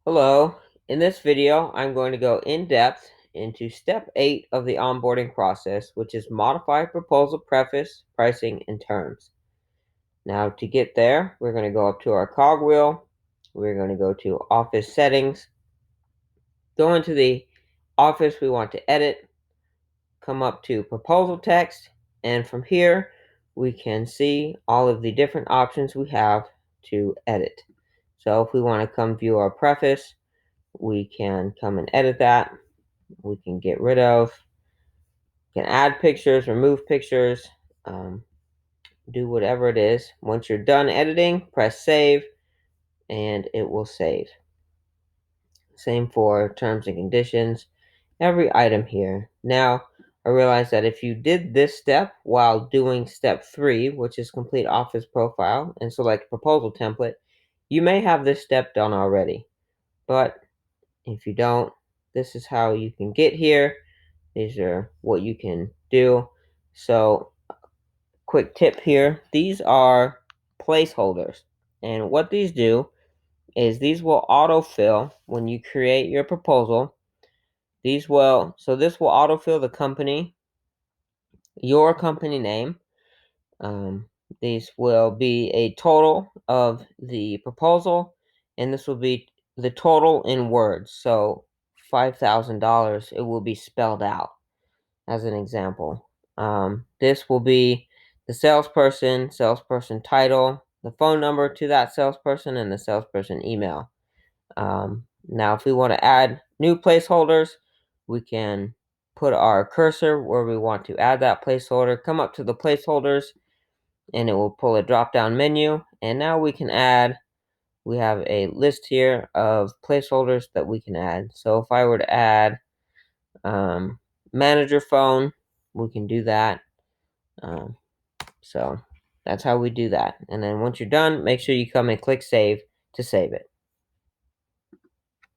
Hello, in this video, I'm going to go in depth into step 8 of the onboarding process, which is modify proposal preface, pricing, and terms. Now to get there, we're going to go up to our cogwheel. We're going to go to office settings, go into the office we want to edit, come up to proposal text, and from here, we can see all of the different options we have to edit. So if we want to come view our preface, we can come and edit that. We can get rid of, can add pictures, remove pictures, do whatever it is. Once you're done editing, press save, and it will save. Same for terms and conditions, every item here. Now, I realize that if you did this step while doing step 3, which is complete office profile and select proposal template, you may have this step done already. But if you don't, this is how you can get here. These are what you can do. So, quick tip here. These are placeholders. And what these do is these will autofill when you create your proposal. This will autofill the company, your company name. These will be a total of the proposal, and this will be the total in words. So $5,000, it will be spelled out as an example. This will be the salesperson title, the phone number to that salesperson, and the salesperson email. Now, if we want to add new placeholders, we can put our cursor where we want to add that placeholder, come up to the placeholders, and it will pull a drop-down menu. And now we can add, we have a list here of placeholders that we can add. So if I were to add manager phone, we can do that. So that's how we do that. And then once you're done, make sure you come and click save to save it.